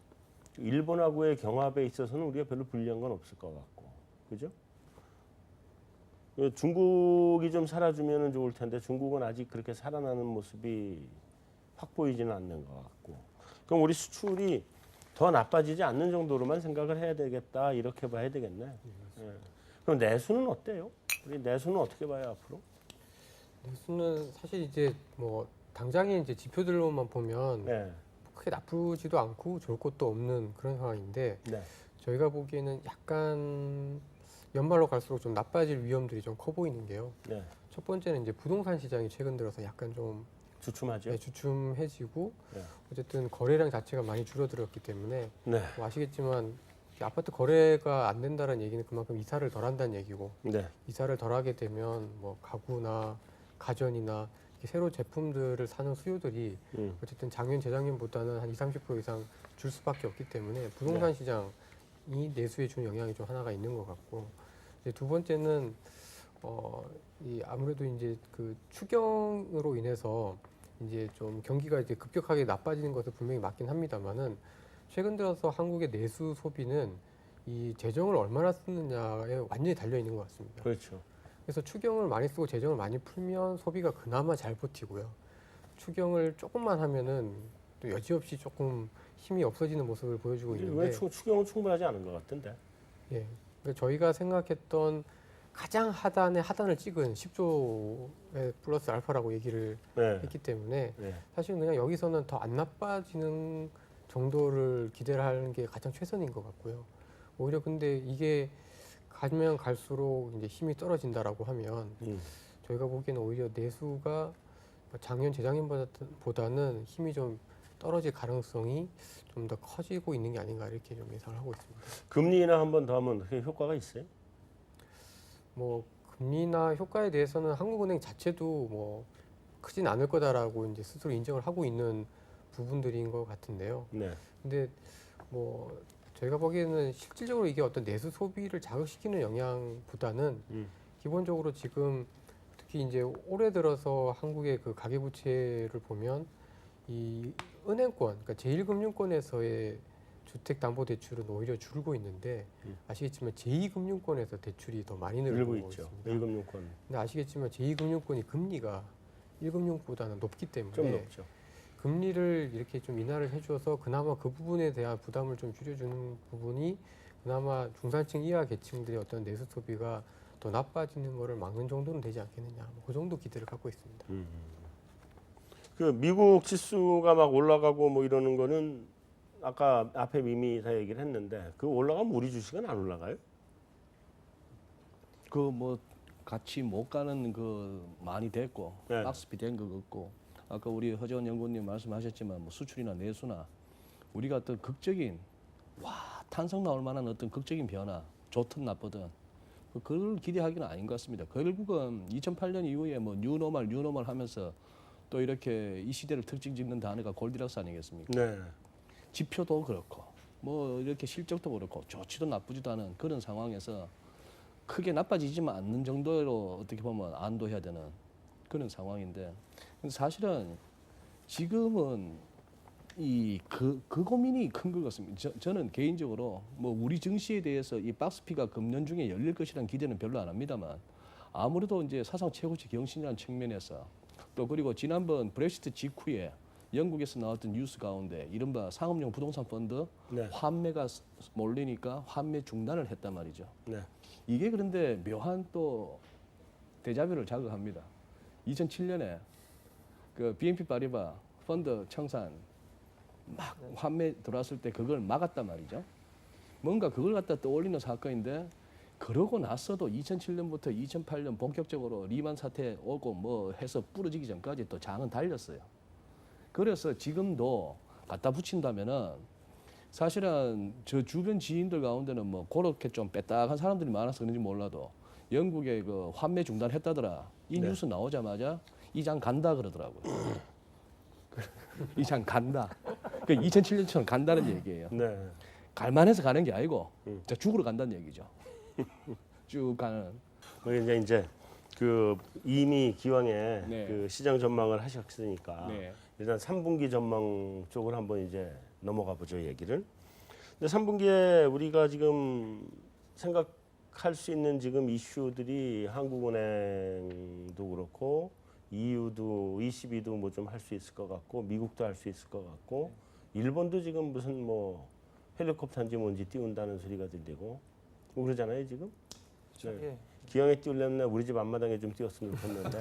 A: 일본하고의 경합에 있어서는 우리가 별로 불리한 건 없을 것 같고, 그죠? 중국이 좀 살아주면 좋을 텐데 중국은 아직 그렇게 살아나는 모습이 확 보이지는 않는 것 같고, 그럼 우리 수출이 더 나빠지지 않는 정도로만 생각을 해야 되겠다, 이렇게 봐야 되겠네. 예. 그럼 내수는 어때요? 우리 내수는 어떻게 봐요 앞으로?
C: 내수는 사실 이제 뭐 당장의 이제 지표들로만 보면
A: 네,
C: 크게 나쁘지도 않고 좋을 것도 없는 그런 상황인데,
A: 네,
C: 저희가 보기에는 약간 연말로 갈수록 좀 나빠질 위험들이 좀 커 보이는 게요.
A: 네.
C: 첫 번째는 이제 부동산 시장이 최근 들어서 약간 좀
A: 주춤하죠.
C: 주춤해지고,
A: 네.
C: 어쨌든 거래량 자체가 많이 줄어들었기 때문에
A: 네,
C: 뭐 아시겠지만 아파트 거래가 안 된다는 얘기는 그만큼 이사를 덜 한다는 얘기고,
A: 네,
C: 이사를 덜 하게 되면 뭐 가구나 가전이나 이렇게 새로 제품들을 사는 수요들이 어쨌든 작년 재작년보다는 한 20-30% 이상 줄 수밖에 없기 때문에 부동산 시장이 내수에 주는 영향이 좀 하나가 있는 것 같고, 이제 두 번째는 이 아무래도 이제 그 추경으로 인해서 이제 좀 경기가 이제 급격하게 나빠지는 것은 분명히 맞긴 합니다만은, 최근 들어서 한국의 내수 소비는 이 재정을 얼마나 쓰느냐에 완전히 달려 있는 것 같습니다.
A: 그렇죠.
C: 그래서 추경을 많이 쓰고 재정을 많이 풀면 소비가 그나마 잘 버티고요. 추경을 조금만 하면은 또 여지없이 조금 힘이 없어지는 모습을 보여주고
A: 왜
C: 있는데,
A: 추경은 충분하지 않은 것 같은데?
C: 예, 그러니까 저희가 생각했던 가장 하단의 하단을 찍은 10조의 플러스 알파라고 얘기를
A: 네,
C: 했기 때문에
A: 네,
C: 사실은 그냥 여기서는 더 안 나빠지는 정도를 기대를 하는 게 가장 최선인 것 같고요. 오히려 근데 이게 가면 갈수록 이제 힘이 떨어진다라고 하면 저희가 보기에는 오히려 내수가 작년 재작년보다는 힘이 좀 떨어질 가능성이 좀 더 커지고 있는 게 아닌가 이렇게 좀 예상을 하고 있습니다.
A: 금리 인하 한 번 더 하면 그게 효과가 있어요?
C: 뭐 금리나 효과에 대해서는 한국은행 자체도 뭐 크진 않을 거다라고 이제 스스로 인정을 하고 있는 부분들인 것 같은데요.
A: 네,
C: 근데 뭐 저희가 보기에는 실질적으로 이게 어떤 내수 소비를 자극시키는 영향보다는 기본적으로 지금 특히 이제 올해 들어서 한국의 그 가계부채를 보면 이 은행권, 그러니까 제1금융권에서의 주택담보대출은 오히려 줄고 있는데, 아시겠지만 제2금융권에서 대출이 더 많이 늘고
A: 늘고 있죠.
C: 있습니다.
A: 1금융권
C: 근데 아시겠지만 제2금융권이 금리가 1금융보다는 높기 때문에
A: 좀 높죠.
C: 금리를 이렇게 좀 인하를 해줘서 그나마 그 부분에 대한 부담을 좀 줄여주는 부분이 그나마 중산층 이하 계층들의 어떤 내수 소비가 더 나빠지는 것을 막는 정도는 되지 않겠느냐, 뭐그 정도 기대를 갖고 있습니다.
A: 그 미국 지수가 막 올라가고 뭐 이러는 거는 아까 앞에 이미 다 얘기를 했는데, 그 올라가면 우리 주식은 안 올라가요?
D: 그 뭐 같이 못 가는 그 많이 됐고
A: 네.
D: 박스피 된 거 없고, 아까 우리 허재원 연구원님 말씀하셨지만 뭐 수출이나 내수나 우리가 어떤 극적인 탄성 나올 만한 어떤 극적인 변화, 좋든 나쁘든 그걸 기대하기는 아닌 것 같습니다. 결국은 2008년 이후에 뭐 뉴노멀 하면서 또 이렇게 이 시대를 특징 짓는 단어가 골디락스 아니겠습니까?
A: 네.
D: 지표도 그렇고 뭐 이렇게 실적도 그렇고 좋지도 나쁘지도 않은 그런 상황에서 크게 나빠지지만 않는 정도로 어떻게 보면 안도해야 되는 그런 상황인데, 근데 사실은 지금은 그 고민이 큰 것 같습니다. 저는 개인적으로 뭐 우리 증시에 대해서 이 박스피가 금년 중에 열릴 것이라는 기대는 별로 안 합니다만, 아무래도 이제 사상 최고치 경신이라는 측면에서 또 그리고 지난번 브렉시트 직후에 영국에서 나왔던 뉴스 가운데 이른바 상업용 부동산 펀드
A: 네.
D: 환매가 몰리니까 환매 중단을 했단 말이죠.
A: 네.
D: 이게 그런데 묘한 또 데자뷰를 자극합니다. 2007년에 그 BNP 파리바 펀드 청산 막 환매 들어왔을 때 그걸 막았단 말이죠. 뭔가 그걸 갖다 떠올리는 사건인데 그러고 나서도 2007년부터 2008년 본격적으로 리만 사태 오고 뭐 해서 부러지기 전까지 또 장은 달렸어요. 그래서 지금도 갖다 붙인다면은 사실은 저 주변 지인들 가운데는 뭐 그렇게 좀 빼딱한 사람들이 많아서 그런지 몰라도 영국의 그 환매 중단했다더라. 이
A: 네.
D: 뉴스 나오자마자 이 장 간다 그러더라고요. 이 장 간다. 그 2007년처럼 간다는 얘기예요.
A: 네.
D: 갈만해서 가는 게 아니고 진짜 죽으러 간다는 얘기죠. 쭉 가는.
A: 뭐 이제 그 이미 기왕에
D: 네.
A: 그 시장 전망을 하셨으니까
D: 네.
A: 일단 3분기 전망 쪽으로 한번 이제 넘어가 보죠, 얘기를. 근데 3분기에 우리가 지금 생각할 수 있는 지금 이슈들이 한국은행도 그렇고 EU도 ECB도 뭐 좀 할 수 있을 것 같고 미국도 할 수 있을 것 같고 일본도 지금 무슨 뭐 헬리콥터인지 뭔지 띄운다는 소리가 들리고 뭐 그러잖아요, 지금. 네.
B: 예.
A: 기왕에 띄우려면 우리 집 앞마당에 좀 띄웠으면 좋겠는데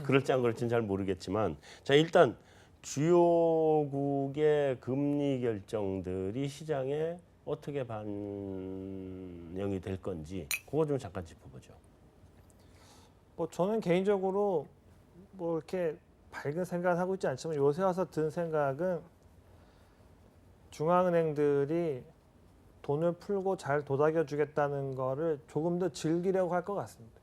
A: 그럴지 안 그럴지는 잘 모르겠지만 자 일단 주요국의 금리 결정들이 시장에 어떻게 반영이 될 건지 그거 좀 잠깐 짚어보죠.
B: 뭐 저는 개인적으로 뭐 이렇게 밝은 생각을 하고 있지 않지만 요새 와서 든 생각은 중앙은행들이 돈을 풀고 잘 도닥여 주겠다는 거를 조금 더 즐기려고 할 것 같습니다.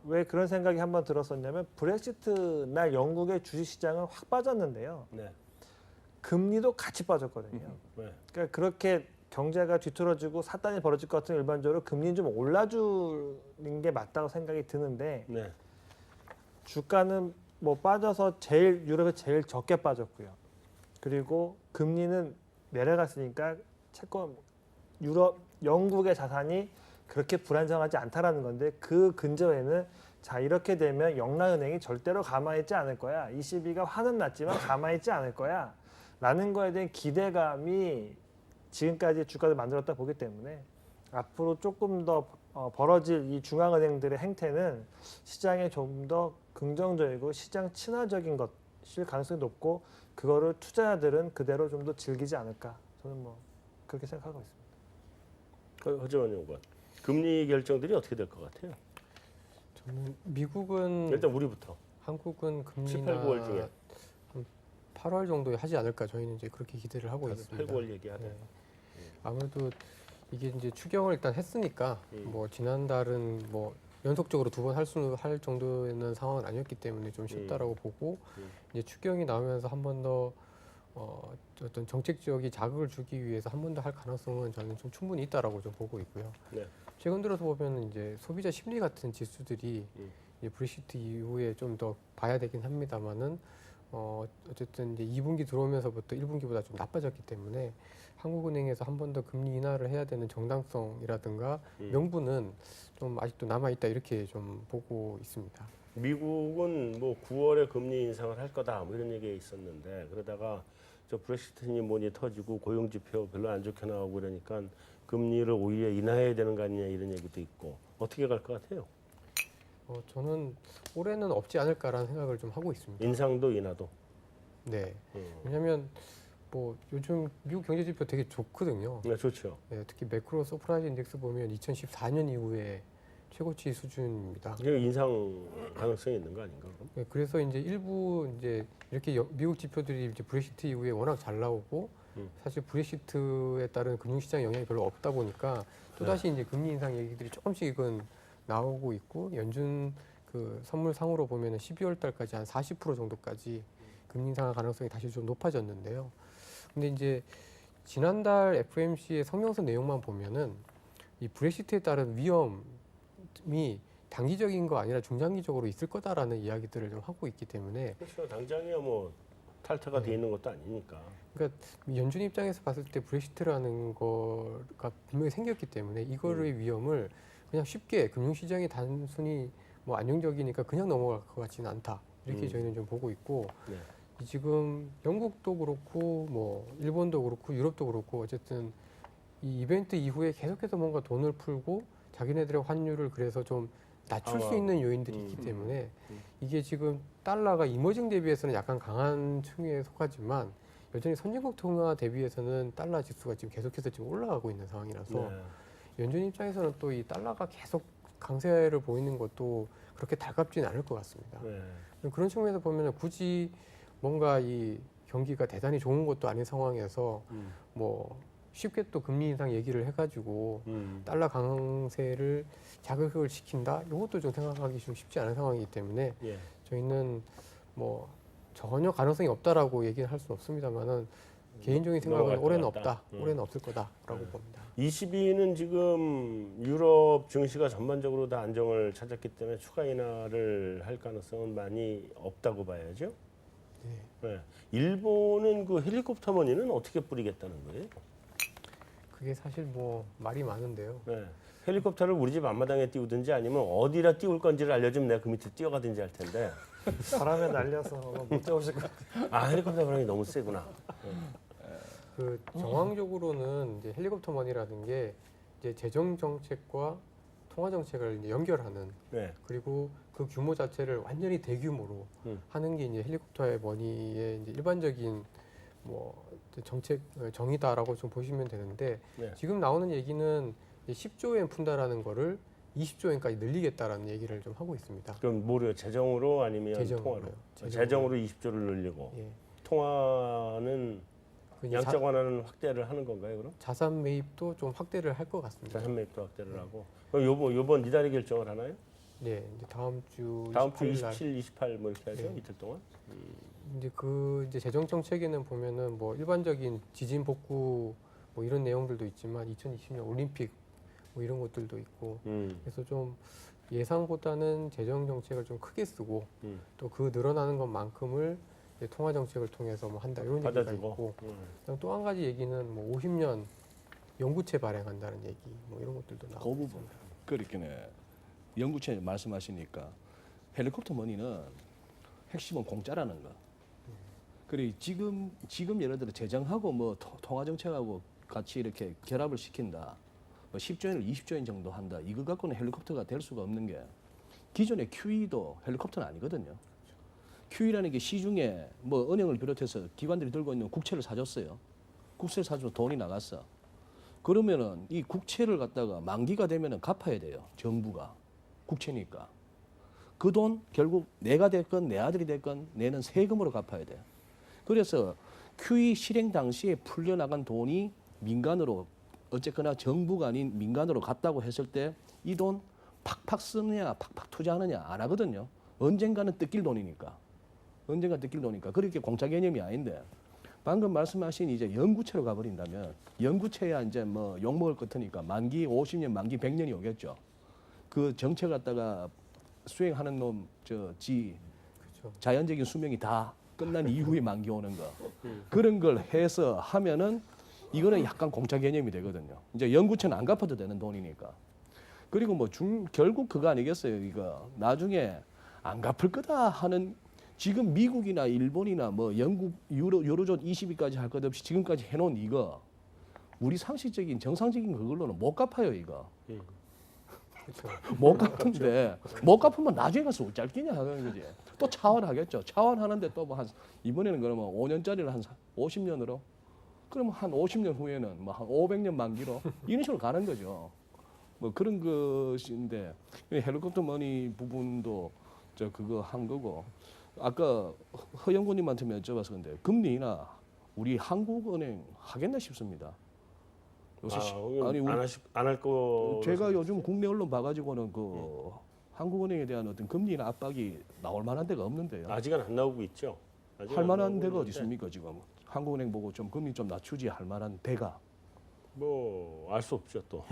B: 왜 그런 생각이 한번 들었었냐면 브렉시트 날 영국의 주식시장은 확 빠졌는데요.
A: 네.
B: 금리도 같이 빠졌거든요.
A: 네.
B: 그러니까 그렇게 경제가 뒤틀어지고 사단이 벌어질 것 같으면 일반적으로 금리는 좀 올라주는 게 맞다고 생각이 드는데
A: 네.
B: 주가는 뭐 빠져서 유럽에 제일 적게 빠졌고요. 그리고 금리는 내려갔으니까 채권 영국의 자산이 그렇게 불안정하지 않다라는 건데 그 근저에는 자 이렇게 되면 영라은행이 절대로 가만히 있지 않을 거야. ECB가 화는 났지만 가만히 있지 않을 거야. 라는 거에 대한 기대감이 지금까지 주가를 만들었다 보기 때문에 앞으로 조금 더 벌어질 이 중앙은행들의 행태는 시장에 좀 더 긍정적이고 시장 친화적인 것일 가능성이 높고 그거를 투자자들은 그대로 좀 더 즐기지 않을까 저는 뭐 그렇게 생각하고 있습니다.
A: 허재원 연구원. 금리 결정들이 어떻게 될 것 같아요?
C: 저는 미국은
A: 일단 우리부터.
C: 한국은
A: 7,
C: 금리나
A: 8, 9월 중에.
C: 한 8월 정도에 하지 않을까 저희는 이제 그렇게 기대를 하고
A: 8,
C: 있습니다.
A: 9월 얘기하네.
C: 네. 아무래도 이게 이제 추경을 일단 했으니까 뭐 지난달은 뭐 연속적으로 2번 할 정도의 상황은 아니었기 때문에 좀 쉽다라고 보고 이제 추경이 나오면서 한 번 더 어떤 정책적인 자극을 주기 위해서 한 번 더 할 가능성은 저는 좀 충분히 있다라고 좀 보고 있고요.
A: 네.
C: 최근 들어서 보면 이제 소비자 심리 같은 지수들이 이제 브렉시트 이후에 좀 더 봐야 되긴 합니다만은 어쨌든 이제 2분기 들어오면서부터 1분기보다 좀 나빠졌기 때문에 한국은행에서 한 번 더 금리 인하를 해야 되는 정당성이라든가 명분은 좀 아직도 남아 있다 이렇게 좀 보고 있습니다.
A: 미국은 뭐 9월에 금리 인상을 할 거다 뭐 이런 얘기가 있었는데 그러다가 저 브렉시트니 뭐니 터지고 고용 지표 별로 안 좋게 나오고 그러니까 금리를 오히려 인하해야 되는 거 아니냐 이런 얘기도 있고 어떻게 갈 것 같아요?
C: 저는 올해는 없지 않을까라는 생각을 좀 하고 있습니다.
A: 인상도 인하도.
C: 네. 왜냐하면 뭐 요즘 미국 경제 지표 되게 좋거든요.
A: 네, 좋죠.
C: 네, 특히 매크로 서프라이즈 인덱스 보면 2014년 이후에 최고치 수준입니다.
A: 이게 인상 가능성이 있는 거 아닌가? 그럼?
C: 네, 그래서 이제 일부 이제 이렇게 미국 지표들이 이제 브렉시트 이후에 워낙 잘 나오고 사실 브렉시트에 따른 금융시장 영향이 별로 없다 보니까 또 다시 이제 금리 인상 얘기들이 조금씩은 나오고 있고 연준 그 선물상으로 보면은 12월 달까지 한 40% 정도까지 금리 인상 가능성이 다시 좀 높아졌는데요. 근데 이제 지난달 FOMC의 성명서 내용만 보면은 이 브렉시트에 따른 위험이 단기적인 거 아니라 중장기적으로 있을 거다라는 이야기들을 좀 하고 있기 때문에
A: 그렇죠. 당장이야 뭐 탈퇴가 돼 있는 것도 아니니까.
C: 그러니까 연준 입장에서 봤을 때 브렉시트라는 거가 분명히 생겼기 때문에 이거의 위험을 그냥 쉽게 금융시장이 단순히 뭐 안정적이니까 그냥 넘어갈 것 같지는 않다 이렇게 저희는 좀 보고 있고
A: 네.
C: 지금 영국도 그렇고 뭐 일본도 그렇고 유럽도 그렇고 어쨌든 이 이벤트 이후에 계속해서 뭔가 돈을 풀고 자기네들의 환율을 그래서 좀 낮출 수 있는 요인들이 있기 때문에 이게 지금 달러가 이머징 대비해서는 약간 강한 층에 속하지만 여전히 선진국 통화 대비해서는 달러 지수가 지금 계속해서 지금 올라가고 있는 상황이라서
A: 네.
C: 연준 입장에서는 또 이 달러가 계속 강세를 보이는 것도 그렇게 달갑지는 않을 것 같습니다.
A: 네.
C: 그런 측면에서 보면 굳이 뭔가 이 경기가 대단히 좋은 것도 아닌 상황에서 뭐 쉽게 또 금리 인상 얘기를 해가지고 달러 강세를 자극을 시킨다? 이것도 좀 생각하기 좀 쉽지 않은 상황이기 때문에
A: 예.
C: 저희는 뭐 전혀 가능성이 없다라고 얘기는 할 수는 없습니다만은 개인적인 생각은
A: 넘어갈 것
C: 올해는
A: 같다.
C: 없다. 올해는 없을 거다라고
A: 네.
C: 봅니다.
A: 22는 지금 유럽 증시가 전반적으로 다 안정을 찾았기 때문에 추가 인하를 할 가능성은 많이 없다고 봐야죠.
C: 네.
A: 네. 일본은 그 헬리콥터 머니는 어떻게 뿌리겠다는 거예요?
C: 그게 사실 뭐 말이 많은데요.
A: 네. 헬리콥터를 우리 집 앞마당에 띄우든지 아니면 어디다 띄울 건지를 알려주면 내가 그 밑에 뛰어가든지 할 텐데.
B: 바람에 날려서 못 잡으실 것 같아요.
A: 아, 헬리콥터 바람이 너무 세구나.
C: 그 정황적으로는 이제 헬리콥터 머니라는 게 이제 재정 정책과 통화 정책을 이제 연결하는
A: 네.
C: 그리고 그 규모 자체를 완전히 대규모로 하는 게 이제 헬리콥터의 머니의 이제 일반적인 뭐 정책 정의다라고 좀 보시면 되는데
A: 네.
C: 지금 나오는 얘기는 이제 10조 엔 푼다라는 거를 20조 엔까지 늘리겠다라는 얘기를 좀 하고 있습니다.
A: 그럼 뭐래요? 재정으로 아니면
C: 재정으로요.
A: 통화로?
C: 재정으로.
A: 재정으로 20조를 늘리고
C: 예.
A: 통화는
C: 그 이제
A: 양적 완화는 확대를 하는 건가요, 그럼?
C: 자산 매입도 좀 확대를 할 것 같습니다.
A: 자산 매입도 확대를 하고. 그럼 요번 이달에 결정을 하나요?
C: 네, 이제 다음 주
A: 다음 주
C: 28일 날
A: 27, 28 뭐 이렇게 하죠?
C: 네.
A: 이틀 동안?
C: 이제 그 이제 재정 정책에는 보면은 뭐 일반적인 지진 복구 뭐 이런 내용들도 있지만 2020년 올림픽 뭐 이런 것들도 있고 그래서 좀 예상보다는 재정 정책을 좀 크게 쓰고 또 그 늘어나는 것만큼을 이제 통화 정책을 통해서 뭐 한다 이런 얘기가
A: 받아주고.
C: 있고 또 한 가지 얘기는 뭐 50년 연구체 발행한다는 얘기 뭐 이런 것들도
D: 그
C: 나오고
D: 부분
C: 있습니다.
D: 그렇겠네. 연구체 말씀하시니까 헬리콥터 머니는 핵심은 공짜라는 거. 그리고 지금 예를 들어 재정하고 뭐 통화 정책하고 같이 이렇게 결합을 시킨다. 뭐 10조엔을 20조엔 정도 한다. 이거 갖고는 헬리콥터가 될 수가 없는 게 기존의 QE도 헬리콥터는 아니거든요. QE라는 게 시중에 뭐 은행을 비롯해서 기관들이 들고 있는 국채를 사줬어요. 국채를 사주면 돈이 나갔어. 그러면은 이 국채를 갖다가 만기가 되면은 갚아야 돼요. 정부가 국채니까 그 돈 결국 내가 됐건 내 아들이 됐건 내는 세금으로 갚아야 돼. 그래서 QE 실행 당시에 풀려나간 돈이 민간으로 어쨌거나 정부가 아닌 민간으로 갔다고 했을 때 이 돈 팍팍 쓰느냐 팍팍 투자하느냐 안 하거든요. 언젠가는 뜯길 돈이니까. 언젠가 뜯길 돈이니까. 그렇게 공짜 개념이 아닌데 방금 말씀하신 이제 연구체로 가버린다면 연구체야 이제 뭐 욕먹을 것 같으니까 만기 50년 만기 100년이 오겠죠. 그 정책 갖다가 수행하는 놈 지
C: 그렇죠.
D: 자연적인 수명이 다 끝난 이후에 만기 오는 거 그런 걸 해서 하면은 이거는 약간 공짜 개념이 되거든요. 이제 연구체는 안 갚아도 되는 돈이니까. 그리고 뭐 결국 그거 아니겠어요. 이거 나중에 안 갚을 거다 하는 지금 미국이나 일본이나 뭐 영국 유로존 20위까지 할 것 없이 지금까지 해놓은 이거 우리 상식적인 정상적인 그걸로는 못 갚아요 이거.
C: 그렇죠.
D: 못 갚은데 못 갚으면 나중에 가서 어쩔 끼냐 하는 거지. 또 차원하겠죠. 차원하는데 또 뭐 한 이번에는 그러면 5년짜리를 한 50년으로 그러면 한 50년 후에는 뭐 한 500년 만기로 이런 식으로 가는 거죠. 뭐 그런 것인데 헬리콥터 머니 부분도 저 그거 한 거고 아까 허영구님한테 여쭤봐서 근데 금리나 우리 한국은행 하겠나 싶습니다. 요새
A: 아니 안할 거.
D: 제가 요즘 국내 언론 봐가지고는 그 한국은행에 대한 어떤 금리나 압박이 나올 만한 데가 없는데요.
A: 아직은 안 나오고 있죠. 아직은
D: 할
A: 안
D: 만한
A: 나오고
D: 데가 어디
A: 있는데
D: 있습니까 지금? 한국은행 보고 좀 금리 좀 낮추지 할 만한 데가.
A: 뭐 알 수 없죠 또.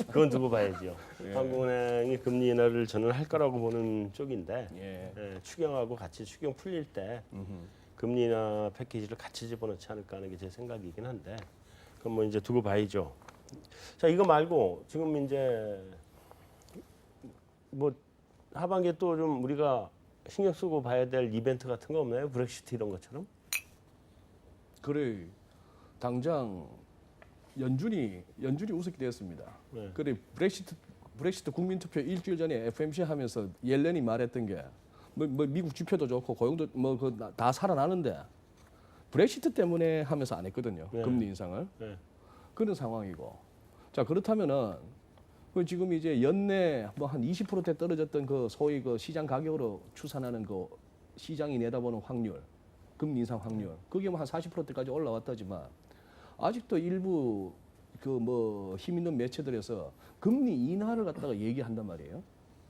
A: 그건 두고 봐야죠. 한국은행이 금리 인하를 저는 할 거라고 보는 쪽인데
D: 예.
A: 추경하고 같이 추경 풀릴 때 금리 인하 패키지를 같이 집어넣지 않을까 하는 게 제 생각이긴 한데 그럼 뭐 이제 두고 봐야죠. 자 이거 말고 지금 이제 뭐 하반기에 또 좀 우리가 신경 쓰고 봐야 될 이벤트 같은 거 없나요? 브렉시트 이런 것처럼?
D: 그래 당장 연준이 우습게 되었습니다.
A: 네.
D: 그래 브렉시트 국민투표 일주일 전에 FMC 하면서 옐렌이 말했던 게 뭐 미국 지표도 좋고 고용도 뭐 그 다 살아나는데 브렉시트 때문에 하면서 안 했거든요.
A: 네.
D: 금리 인상을.
A: 네.
D: 그런 상황이고. 자, 그렇다면은 그 지금 이제 연내 뭐 한 20%대 떨어졌던 그 소위 그 시장 가격으로 추산하는 그 시장이 내다보는 확률, 금리 인상 확률, 그게 뭐 한 40%대까지 올라왔다지만 아직도 일부 그 뭐 힘 있는 매체들에서 금리 인하를 갖다가 얘기한단 말이에요.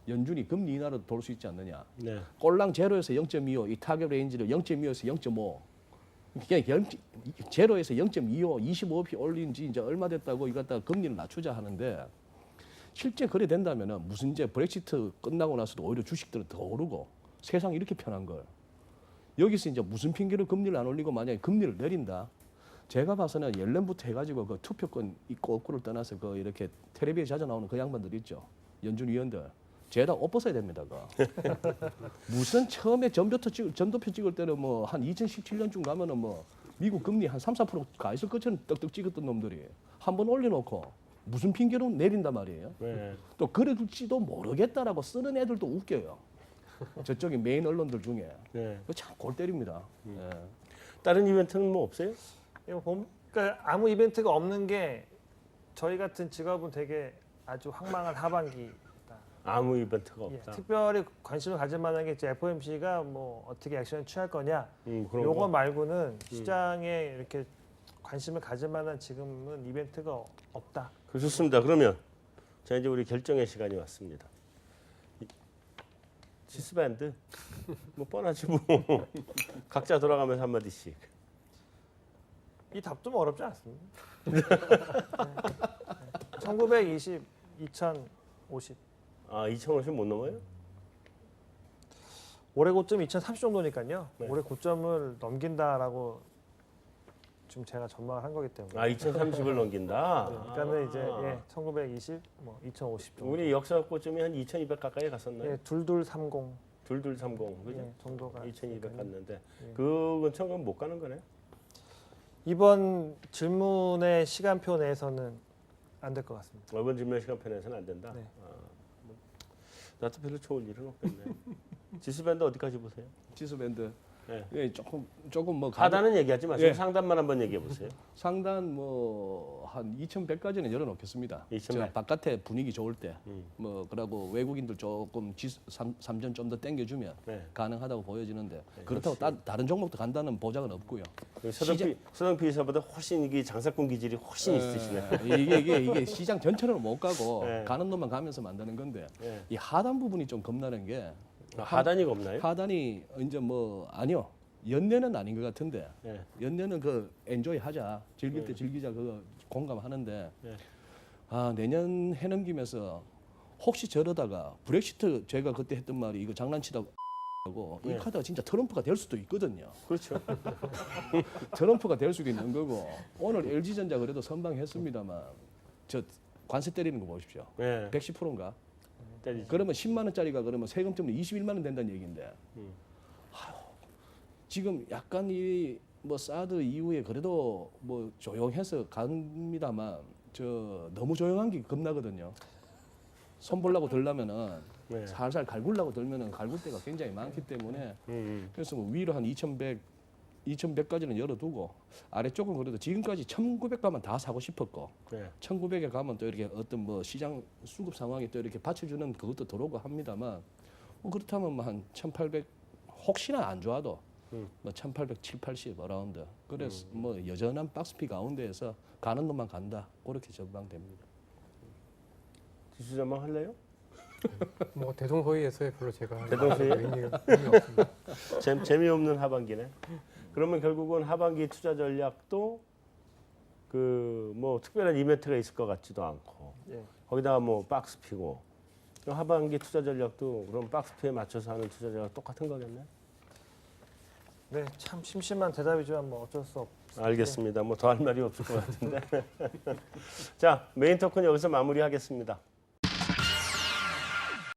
D: 연준이 금리 인하로 돌 수 있지 않느냐.
A: 네.
D: 꼴랑 제로에서 0.25, 이 타격 레인지를 0.25에서 0.5. 그냥 제로에서 0.25, 25p 올린 지 이제 얼마 됐다고 이거 갖다가 금리를 낮추자 하는데 실제 그래 된다면은 무슨 이제 브렉시트 끝나고 나서도 오히려 주식들은 더 오르고 세상이 이렇게 편한 걸 여기서 이제 무슨 핑계로 금리를 안 올리고 만약에 금리를 내린다. 제가 봐서는 옐런부터 해가지고 그 투표권 있고 없고를 떠나서 그 이렇게 텔레비에 자주 나오는 그 양반들 있죠. 연준 위원들. 죄다 옷 벗어야 됩니다. 무슨 처음에 전도표 찍을 때는 뭐 한 2017년쯤 가면은 뭐 미국 금리 한 3, 4%가 있을 것처럼 떡떡 찍었던 놈들이 한 번 올려놓고 무슨 핑계로 내린단 말이에요.
A: 네.
D: 또 그럴지도 모르겠다라고 쓰는 애들도 웃겨요. 저쪽에 메인 언론들 중에.
A: 네.
D: 그거 참 골 때립니다. 예.
A: 다른 이벤트는 뭐 없어요?
B: 이거 그러니까 아무 이벤트가 없는 게 저희 같은 직업은 되게 아주 황망한 하반기다.
A: 아무 이벤트가
B: 예,
A: 없다.
B: 특별히 관심을 가질 만한 게 이제 FOMC가 뭐 어떻게 액션을 취할 거냐.
A: 그런
B: 요거
A: 거.
B: 말고는 시장에 이렇게 관심을 가질 만한 지금은 이벤트가 없다.
A: 좋습니다. 그러면 자 이제 우리 결정의 시간이 왔습니다. 지스밴드 뭐 뻔하지 뭐 각자 돌아가면서 한 마디씩.
B: 이 답도 뭐 어렵지 않습니다. 1920, 2050.
A: 아 2050 못 넘어요?
B: 올해 고점 2030 정도니까요.
A: 네.
B: 올해 고점을 넘긴다라고 지금 제가 전망을 한 거기 때문에.
A: 아 2030을 넘긴다.
B: 네, 그러니까는 이제 예, 1920, 뭐 2050 정도.
A: 우리 역사 고점이 한 2200 가까이 갔었나요?
B: 예, 2230
A: 2230 그죠?
B: 예, 정도가
A: 2200 갔는데
B: 예.
A: 그 근처는 못 가는 거네.
B: 이번 질문의 시간표 내에서는 안 될 것 같습니다.
A: 이번 질문 시간 편에서는 안 된다.
B: 네.
A: 뭐, 나도 별로 좋을 일은 없겠네. 지스밴드 어디까지 보세요?
D: 지수밴드.
A: 네.
D: 예, 조금 뭐
A: 하단은 얘기하지 마세요.
D: 예.
A: 상단만 한번 얘기해 보세요.
D: 상단 뭐 한 2,100까지는 열어놓겠습니다.
A: 2100.
D: 저 바깥에 분위기 좋을 때,
A: 음.
D: 뭐 그러고 외국인들 조금 3전 좀 더 땡겨주면
A: 네.
D: 가능하다고 보여지는데 그렇다고 다른 종목도 간다는 보장은 없고요.
A: 서정피 이사보다 훨씬 이게 장사꾼 기질이 훨씬 있으시네.
D: 이게 시장 전체로 못 가고
A: 네.
D: 가는 놈만 가면서 만드는 건데
A: 네.
D: 이 하단 부분이 좀 겁나는 게
A: 하단이 겁나요?
D: 하단이 이제 뭐 아니요. 연내는 아닌 것 같은데
A: 네.
D: 연내는 그 엔조이 하자 즐길 때 즐기자 그거 공감하는데
A: 네.
D: 아 내년 해 넘기면서 혹시 저러다가 브렉시트 제가 그때 했던 말이 이거 장난치다고 하고 이
A: 네.
D: 카드가 진짜 트럼프가 될 수도 있거든요.
A: 그렇죠.
D: 트럼프가 될 수도 있는 거고 오늘 LG전자 그래도 선방했습니다만 저 관세 때리는 거 보십시오.
A: 네.
D: 110%인가?
A: 때리죠.
D: 그러면 10만 원짜리가 그러면 세금 때문에 21만 원 된다는 얘기인데. 지금 약간 이 뭐 사드 이후에 그래도 뭐 조용해서 갑니다만 저 너무 조용한 게 겁나거든요. 손 보려고 들려면은
A: 네.
D: 살살 갈굴려고 들면은 갈굴 때가 굉장히 많기 때문에 그래서 뭐 위로 한 2,100까지는 열어두고 아래쪽은 그래도 지금까지 1,900 가면 다 사고 싶었고
A: 네.
D: 1,900에 가면 또 이렇게 어떤 뭐 시장 수급 상황이 또 이렇게 받쳐주는 그것도 들어오고 합니다만 뭐 그렇다면 뭐 한 1,800 혹시나 안 좋아도 뭐 1,800, 7, 80 어라운드 그래서 뭐 여전한 박스피 가운데에서 가는 놈만 간다 그렇게 전망됩니다.
A: 지수 전망 할래요?
C: 뭐 대동소이에서의 별로 제가
A: 대동소이?
C: 의미 없습니다.
A: 재미없는 하반기네. 그러면 결국은 하반기 투자 전략도 그 뭐 특별한 이벤트가 있을 것 같지도 않고
B: 예.
A: 거기다가 뭐 박스 피고 하반기 투자 전략도 그럼 박스 피에 맞춰서 하는 투자 전략 똑같은 거겠네.
B: 네, 참 심심한 대답이지만 뭐 어쩔 수 없습니다.
A: 알겠습니다. 뭐 더 할 말이 없을 것 같은데. 자, 메인 토크는 여기서 마무리하겠습니다.